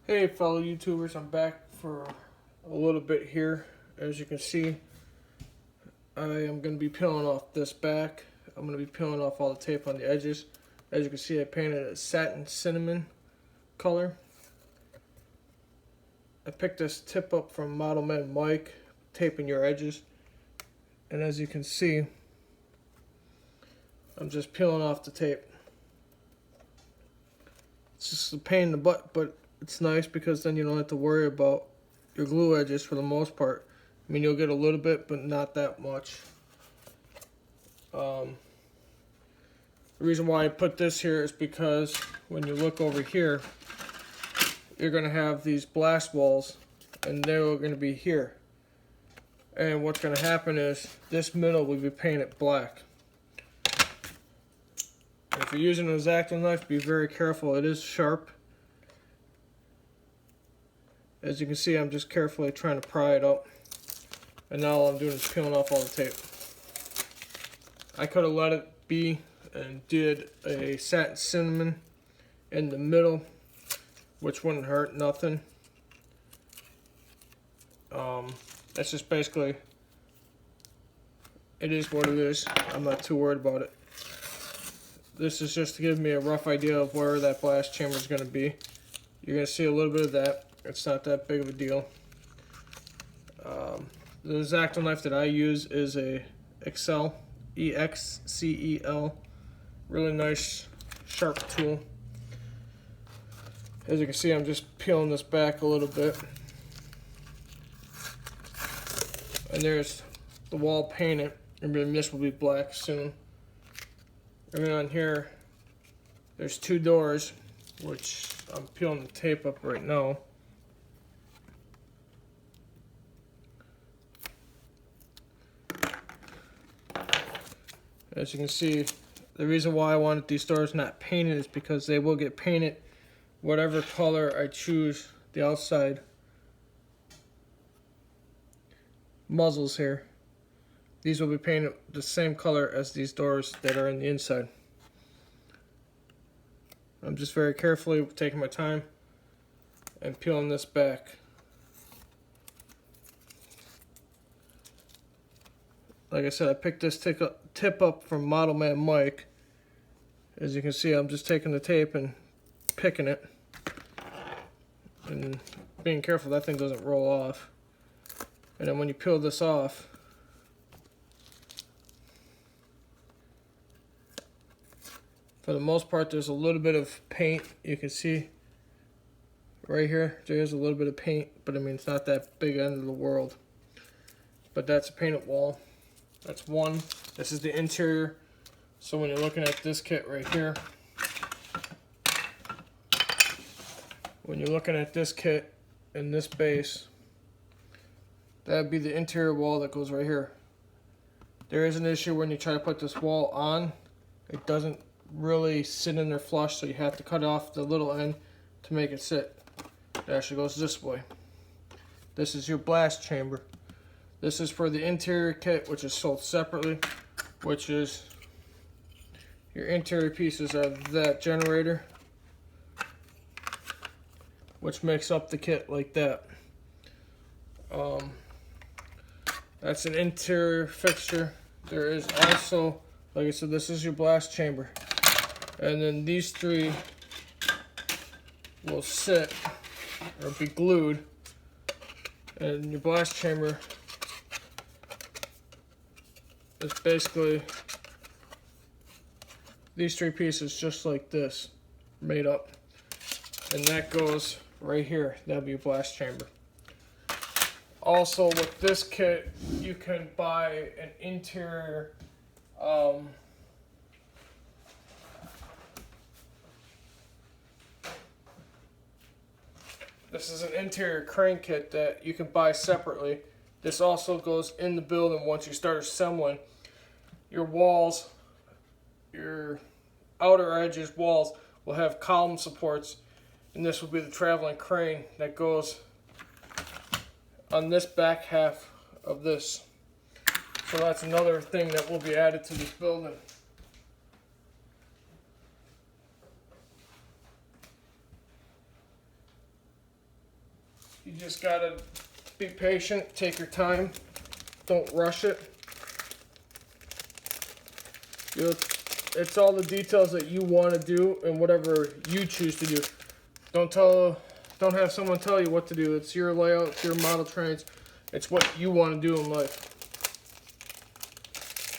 Hey fellow YouTubers, I'm back for a little bit here. As you can see, I am going to be peeling off this back. I'm going to be peeling off all the tape on the edges. As you can see, I painted a satin cinnamon color. I picked this tip up from Model Man Mike, taping your edges. And as you can see, I'm just peeling off the tape. It's just a pain in the butt, but it's nice because then you don't have to worry about your glue edges for the most part. I mean, you'll get a little bit, but not that much. The reason why I put this here is because when you look over here, you're going to have these blast walls, and they're going to be here. And what's going to happen is this middle will be painted black. If you're using an X-Acto knife, be very careful. It is sharp. As you can see, I'm just carefully trying to pry it up. And now all I'm doing is peeling off all the tape. I could have let it be and did a satin cinnamon in the middle, which wouldn't hurt nothing. That's just basically, it is what it is. I'm not too worried about it. This is just to give me a rough idea of where that blast chamber is going to be. You're going to see a little bit of that. It's not that big of a deal. The X-Acto knife that I use is a Excel, E-X-C-E-L. Really nice, sharp tool. As you can see, I'm just peeling this back a little bit. And there's the wall painted. And then this will be black soon. And then on here, there's two doors, which I'm peeling the tape up right now. As you can see, the reason why I wanted these doors not painted is because they will get painted whatever color I choose the outside muzzles here. These will be painted the same color as these doors that are in the inside. I'm just very carefully taking my time and peeling this back. Like I said, I picked this tip up from Model Man Mike. As you can see, I'm just taking the tape and picking it. And being careful that thing doesn't roll off. And then when you peel this off, for the most part, there's a little bit of paint. You can see right here, there's a little bit of paint, but I mean, it's not that big end of the world. But that's a painted wall. That's one. This is the interior. So when you're looking at this kit right here, when you're looking at this kit and this base, that would be the interior wall that goes right here. There is an issue when you try to put this wall on. It doesn't really sit in there flush, so you have to cut off the little end to make it sit. It actually goes this way. This is your blast chamber. This is for the interior kit, which is sold separately, which is your interior pieces of that generator, which makes up the kit like that. That's an interior fixture. There is also, like I said, this is your blast chamber. And then these three will sit or be glued. And your blast chamber is basically these three pieces just like this, made up. And that goes right here. That'll be your blast chamber. Also, with this kit, you can buy an interior this is an interior crane kit that you can buy separately. This also goes in the building once you start assembling. Your walls, your outer edges walls will have column supports, and this will be the traveling crane that goes on this back half of this. So that's another thing that will be added to this building. You just gotta be patient, take your time, don't rush it. It's all the details that you want to do and whatever you choose to do. Don't have someone tell you what to do. It's your layout, it's your model trains. It's what you want to do in life.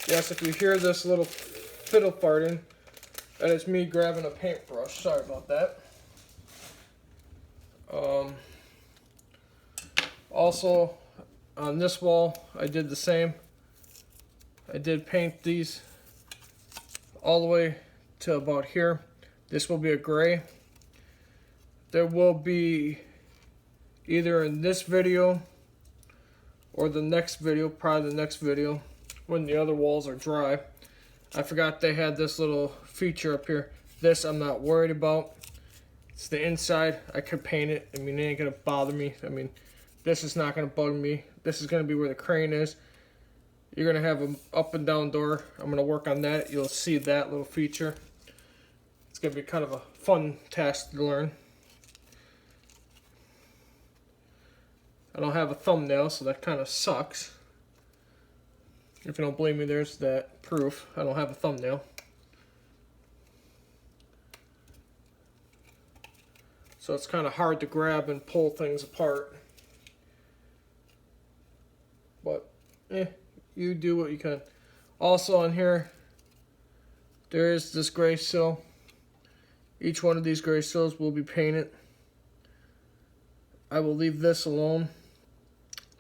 Yes, if you hear this little fiddle farting, that is me grabbing a paintbrush. Sorry about that. Also, on this wall, I did the same. I did paint these all the way to about here. This will be a gray. There will be either in this video or the next video, probably the next video, when the other walls are dry. I forgot they had this little feature up here. This I'm not worried about. It's the inside. I could paint it. I mean, it ain't gonna bother me. I mean, this is not gonna bug me. This is gonna be where the crane is. You're gonna have an up and down door. I'm gonna work on that. You'll see that little feature. It's gonna be kind of a fun task to learn. I don't have a thumbnail, so that kind of sucks. If you don't believe me, there's that proof. I don't have a thumbnail. So it's kind of hard to grab and pull things apart. But, you do what you can. Also on here, there is this gray sill. Each one of these gray sills will be painted. I will leave this alone.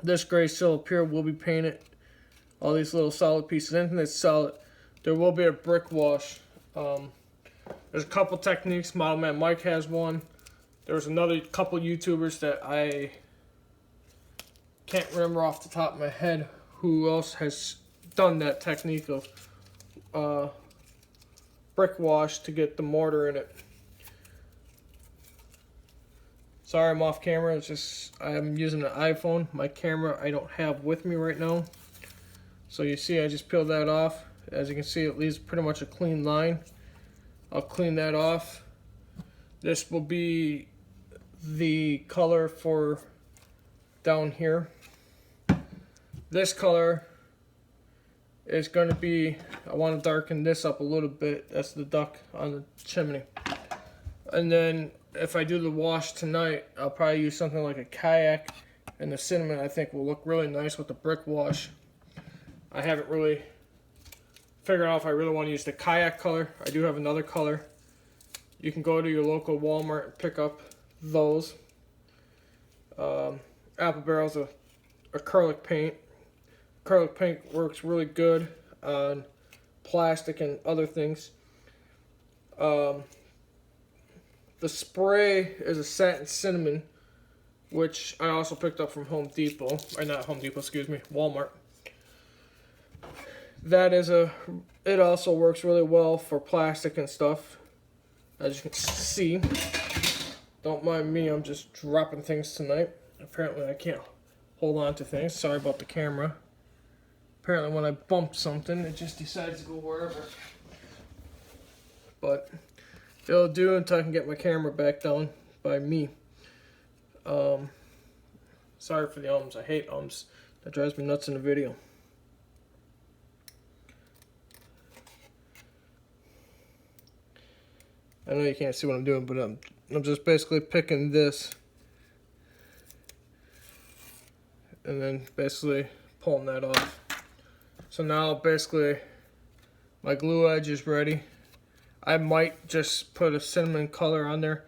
This gray sill up here will be painted. All these little solid pieces, anything that's solid. There will be a brick wash. There's a couple techniques. Model Man Mike has one. There's another couple YouTubers that I can't remember off the top of my head who else has done that technique of brick wash to get the mortar in it. Sorry I'm off camera, it's just I'm using an iPhone. My camera I don't have with me right now. So you see I just peeled that off. As you can see, it leaves pretty much a clean line. I'll clean that off. This will be the color for down here. This color is going to be, I want to darken this up a little bit. That's the duck on the chimney. And then if I do the wash tonight, I'll probably use something like a kayak, and the cinnamon I think will look really nice with the brick wash. I haven't really figured out if I really want to use the kayak color. I do have another color. You can go to your local Walmart and pick up those. Apple Barrel's a acrylic paint. Acrylic paint works really good on plastic and other things. The spray is a satin cinnamon, which I also picked up from Home Depot, or not Home Depot, excuse me, Walmart. That is it also works really well for plastic and stuff, as you can see. Don't mind me, I'm just dropping things tonight. Apparently I can't hold on to things. Sorry about the camera. Apparently when I bump something, it just decides to go wherever. But it'll do until I can get my camera back down by me. Sorry for the ums. I hate ums. That drives me nuts in the video. I know you can't see what I'm doing, but I'm just basically picking this and then basically pulling that off. So now basically my glue edge is ready. I might just put a cinnamon color on there.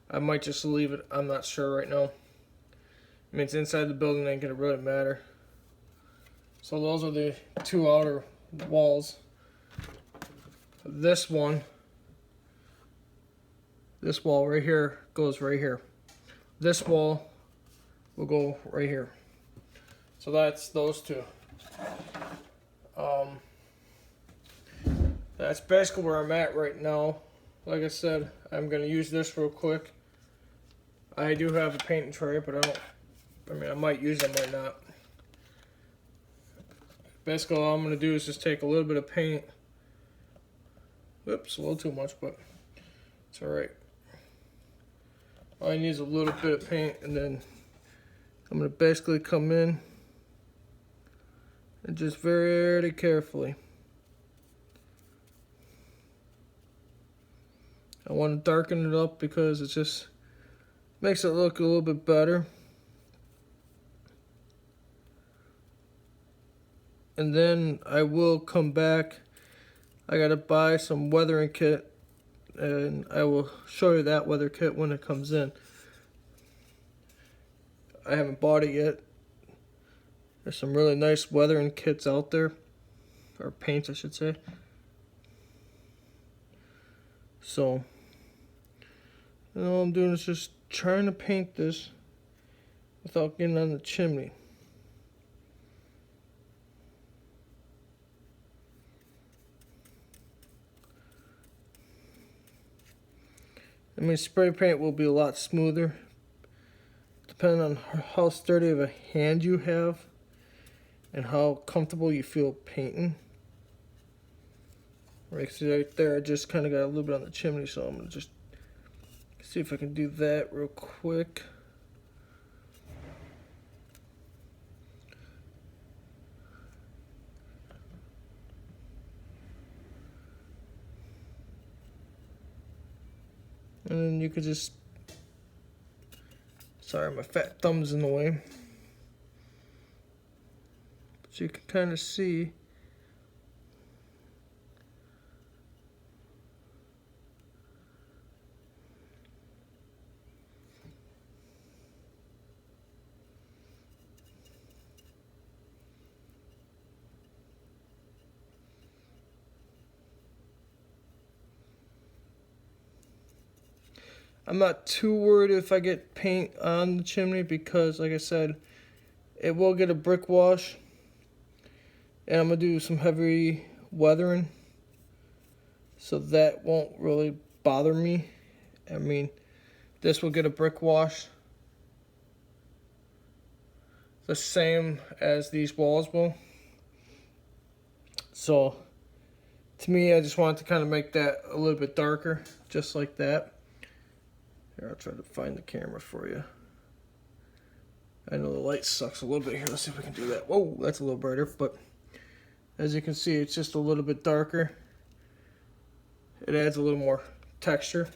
I might just leave it. I'm not sure right now. I mean, it's inside the building, ain't gonna really matter. So those are the two outer walls. This one, this wall right here goes right here. This wall will go right here. So that's those two. That's basically where I'm at right now. Like I said, I'm gonna use this real quick. I do have a painting tray, but I might use it, might not. Basically all I'm gonna do is just take a little bit of paint. Whoops, a little too much, but it's alright. All I need is a little bit of paint, and then I'm going to basically come in and just very carefully. I want to darken it up because it just makes it look a little bit better. And then I will come back. I gotta buy some weathering kit, and I will show you that weather kit when it comes in. I haven't bought it yet. There's some really nice weathering kits out there, or paints I should say. So, all I'm doing is just trying to paint this without getting on the chimney. I mean, spray paint will be a lot smoother depending on how sturdy of a hand you have and how comfortable you feel painting. Right there, I just kind of got a little bit on the chimney, so I'm going to just see if I can do that real quick. And then you could just, sorry, my fat thumb's in the way. But you can kind of see I'm not too worried if I get paint on the chimney because, like I said, it will get a brick wash. And I'm going to do some heavy weathering, so that won't really bother me. I mean, this will get a brick wash, the same as these walls will. So, to me, I just wanted to kind of make that a little bit darker, just like that. Here, I'll try to find the camera for you. I know the light sucks a little bit here. Let's see if we can do that. Whoa, that's a little brighter, but as you can see, it's just a little bit darker. It adds a little more texture.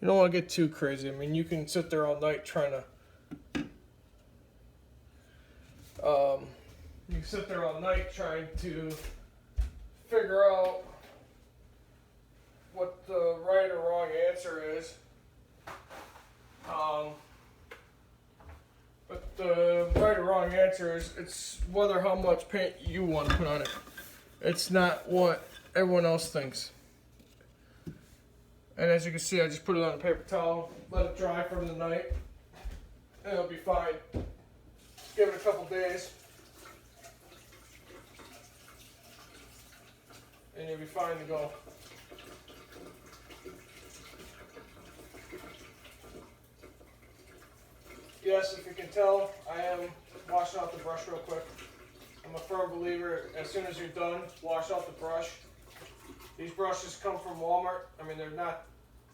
You don't want to get too crazy. I mean, you can sit there all night trying to figure out what the right or wrong answer is. But the right or wrong answer is it's whether how much paint you want to put on it. It's not what everyone else thinks. And as you can see, I just put it on a paper towel, let it dry for the night, and it'll be fine. Give it a couple days, and you'll be fine to go. Yes, if you can tell, I am washing out the brush real quick. I'm a firm believer, as soon as you're done, wash out the brush. These brushes come from Walmart. I mean, they're not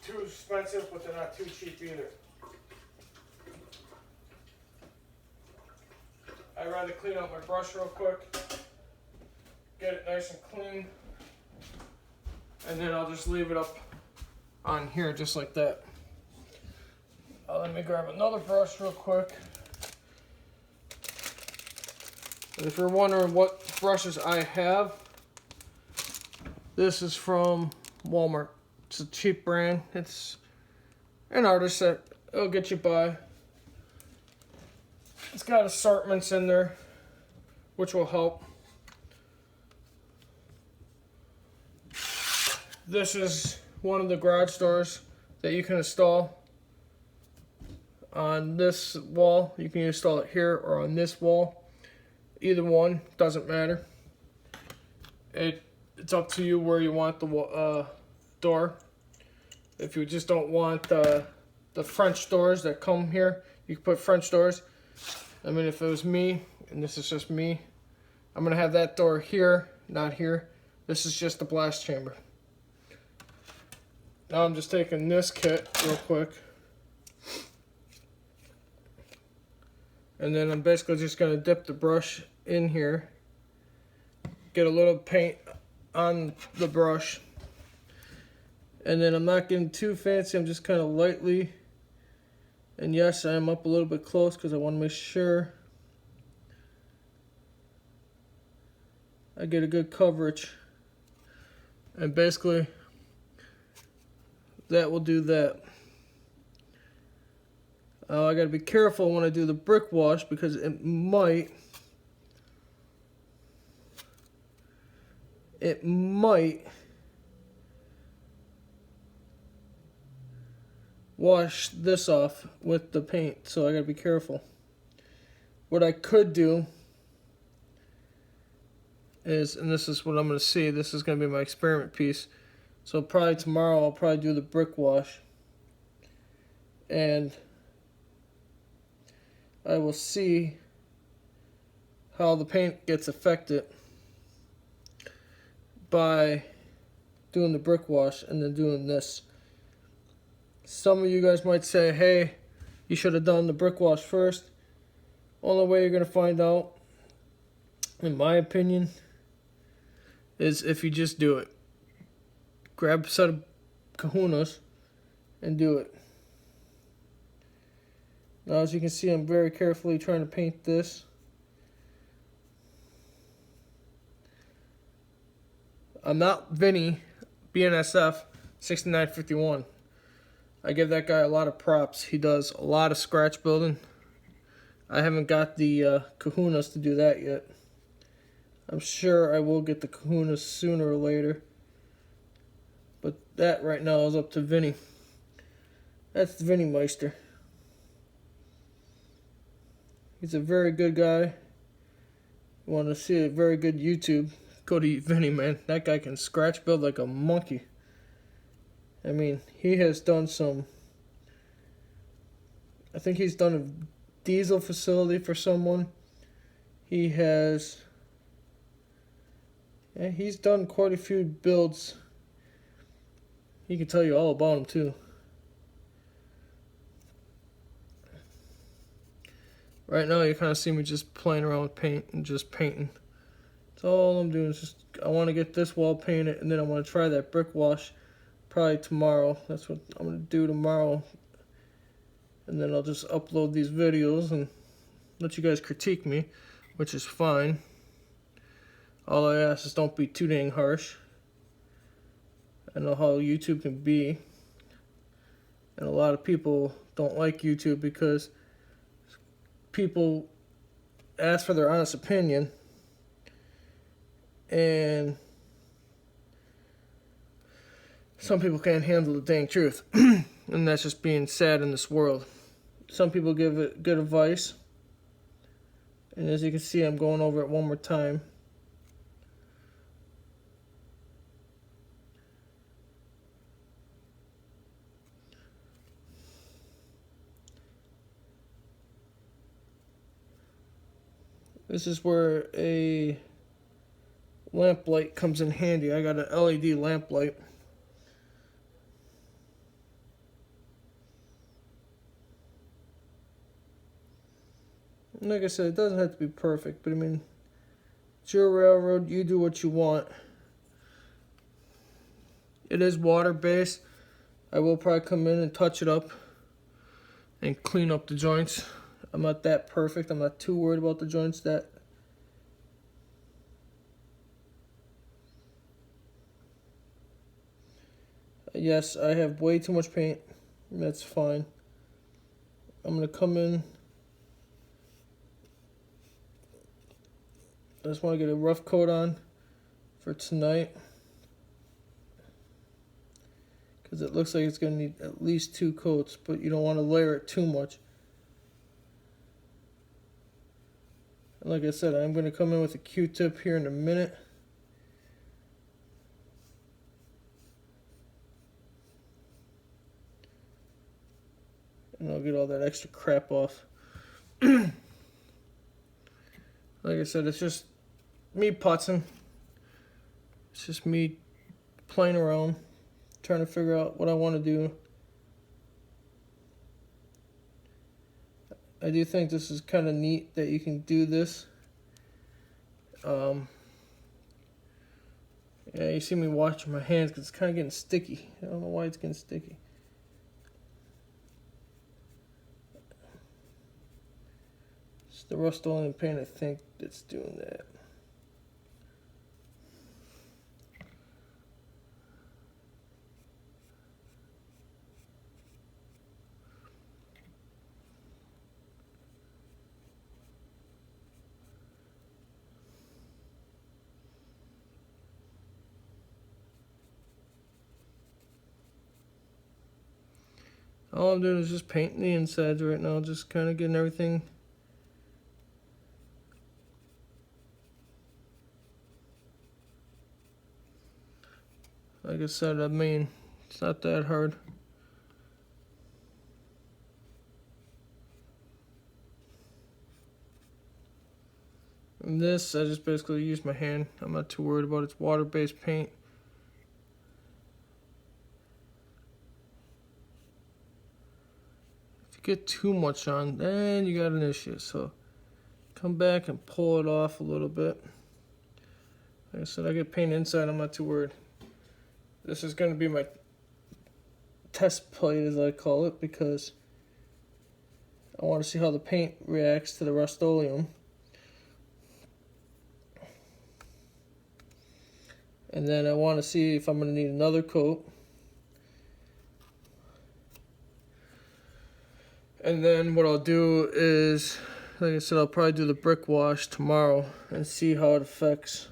too expensive, but they're not too cheap either. I'd rather clean out my brush real quick, get it nice and clean, and then I'll just leave it up on here just like that. Let me grab another brush real quick. And if you're wondering what brushes I have, this is from Walmart. It's a cheap brand. It's an artist that it'll get you by. It's got assortments in there, which will help. This is one of the garage doors that you can install on this wall. You can install it here or on this wall. Either one, doesn't matter. It's up to you where you want the door. If you just don't want the French doors that come here, you can put French doors. I mean, if it was me, and this is just me, I'm going to have that door here, not here. This is just the blast chamber. Now I'm just taking this kit real quick. And then I'm basically just going to dip the brush in here, get a little paint on the brush, and then I'm not getting too fancy, I'm just kind of lightly, and yes, I am up a little bit close because I want to make sure I get a good coverage. And basically that will do that. I gotta be careful when I do the brick wash because it might wash this off with the paint, so I gotta be careful. What I could do is, and this is what I'm gonna see, this is gonna be my experiment piece, so probably tomorrow I'll probably do the brick wash, and I will see how the paint gets affected by doing the brick wash and then doing this. Some of you guys might say, hey, you should have done the brick wash first. Only way you're going to find out, in my opinion, is if you just do it. Grab a set of kahunas and do it. Now, as you can see, I'm very carefully trying to paint this. I'm not Vinny, BNSF 6951. I give that guy a lot of props. He does a lot of scratch building. I haven't got the kahunas to do that yet. I'm sure I will get the kahunas sooner or later. But that right now is up to Vinny. That's the Vinny Meister. He's a very good guy. You want to see a very good YouTube, go to Vinny, man. That guy can scratch build like a monkey. I mean, he has done some, I think he's done a diesel facility for someone. He has, yeah, he's done quite a few builds. He can tell you all about them too. Right now you kind of see me just playing around with paint and just painting. That's all I'm doing is just, I want to get this wall painted, and then I want to try that brick wash probably tomorrow. That's what I'm going to do tomorrow. And then I'll just upload these videos and let you guys critique me, which is fine. All I ask is don't be too dang harsh. I know how YouTube can be. And a lot of people don't like YouTube because people ask for their honest opinion, and some people can't handle the dang truth. And that's just being sad in this world. Some people give it good advice, and as you can see, I'm going over it one more time. This is where a lamp light comes in handy. I got an LED lamp light. And like I said, it doesn't have to be perfect, but I mean, it's your railroad, you do what you want. It is water-based. I will probably come in and touch it up and clean up the joints. I'm not that perfect. I'm not too worried about the joints that. Yes, I have way too much paint. That's fine. I'm going to come in. I just want to get a rough coat on for tonight, because it looks like it's going to need at least 2 coats, but you don't want to layer it too much. And like I said, I'm going to come in with a Q-tip here in a minute. And I'll get all that extra crap off. Like I said, it's just me putzing. It's just me playing around, trying to figure out what I want to do. I do think this is kind of neat that you can do this. Yeah, you see me washing my hands because it's kind of getting sticky. I don't know why it's getting sticky. It's the Rust-Oleum paint, I think, that's doing that. All I'm doing is just painting the insides right now, just kind of getting everything. Like I said, I mean, it's not that hard. And this, I just basically use my hand. I'm not too worried about it. It's water-based paint. Get too much on, then you got an issue. So come back and pull it off a little bit. Like I said, I get paint inside, I'm not too worried. This is going to be my test plate, as I call it, because I want to see how the paint reacts to the Rust-Oleum. And then I want to see if I'm going to need another coat. And then what I'll do is, like I said, I'll probably do the brick wash tomorrow and see how it affects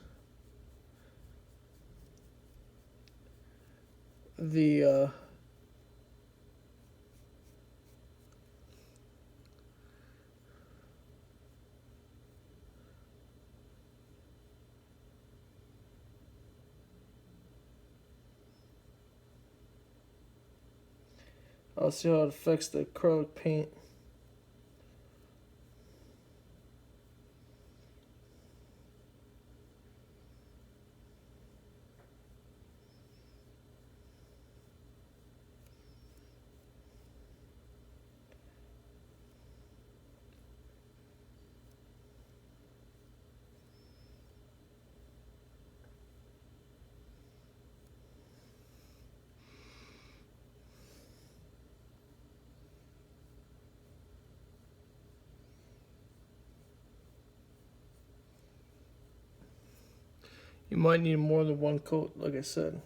the I'll see how it affects the acrylic paint. You might need more than one coat, like I said.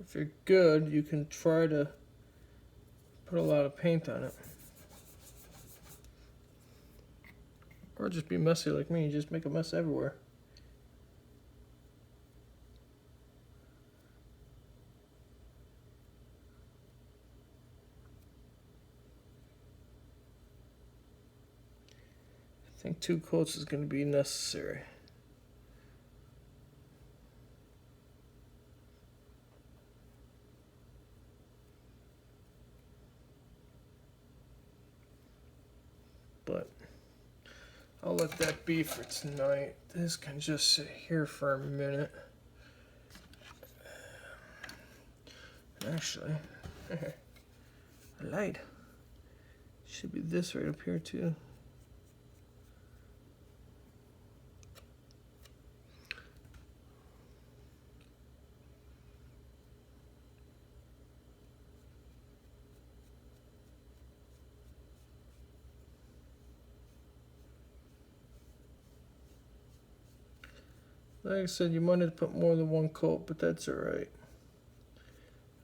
If you're good, you can try to put a lot of paint on it. Or just be messy like me, just make a mess everywhere. I think 2 coats is going to be necessary. But I'll let that be for tonight. This can just sit here for a minute. Actually, a light should be this right up here too. Like I said, you might have to put more than 1 coat, but that's alright.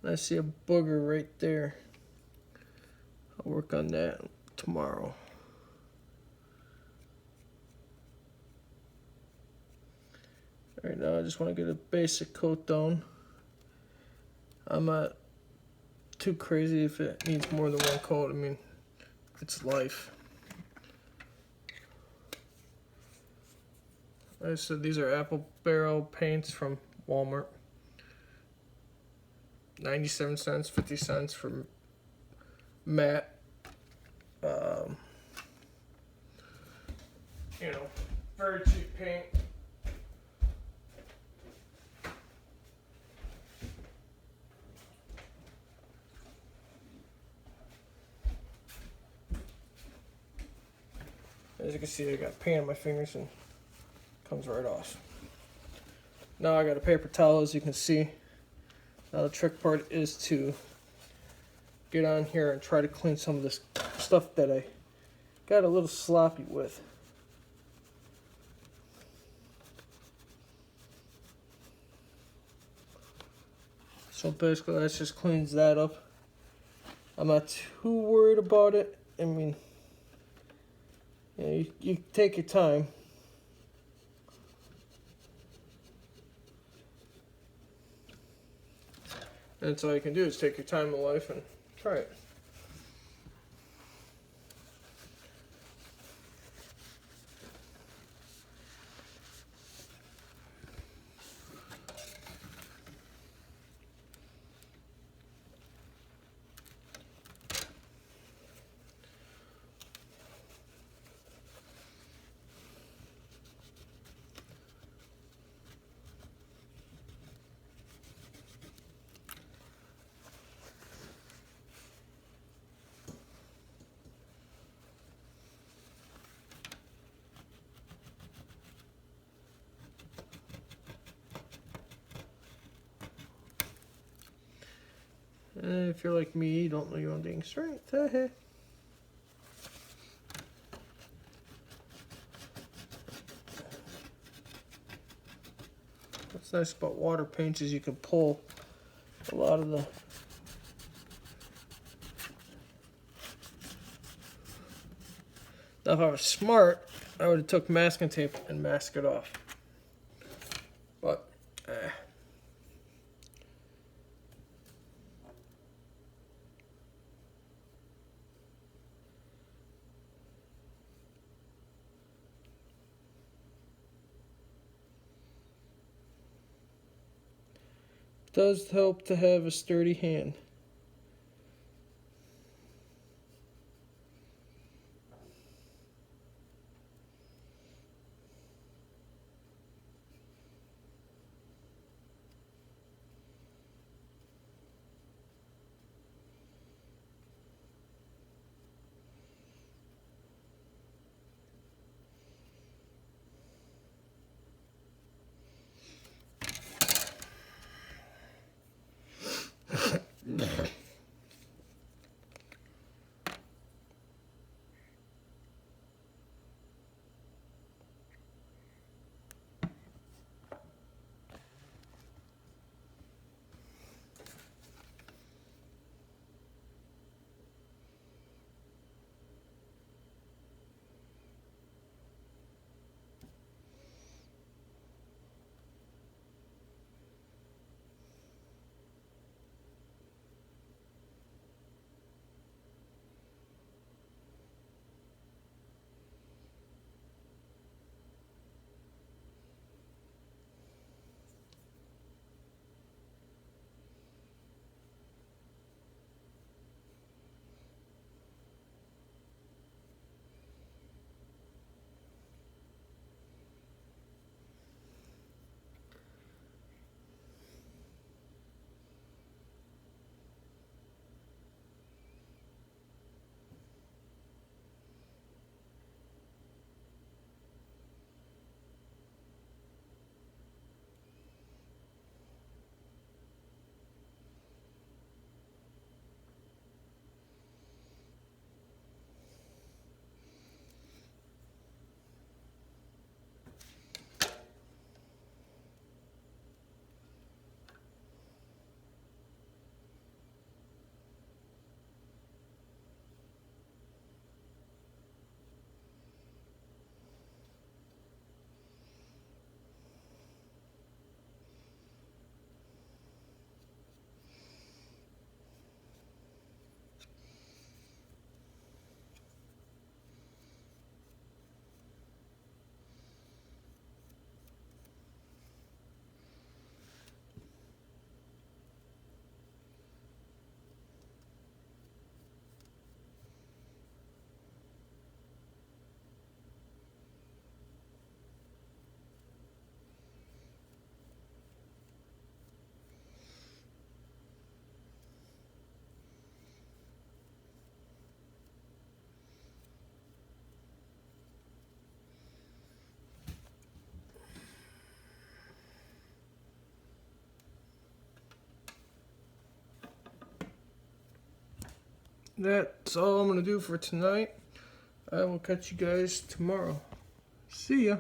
And I see a booger right there. I'll work on that tomorrow. Right now I just want to get a basic coat down. I'm not too crazy if it needs more than 1 coat. I mean, it's life. Like I said, these are apple barrel paints from Walmart. 97 cents, 50 cents for matte. You know, very cheap paint. As you can see, I got paint on my fingers and it comes right off. Now I got a paper towel, as you can see. Now the trick part is to get on here and try to clean some of this stuff that I got a little sloppy with. So basically that just cleans that up. I'm not too worried about it. I mean, you know, you take your time. And that's all you can do is take your time in life and try it. And if you're like me, you don't know your own dang strength. What's nice about water paints is you can pull a lot of the now if I was smart, I would have took masking tape and masked it off. But does help to have a sturdy hand. that's all I'm going to do for tonight. I will catch you guys tomorrow. See ya.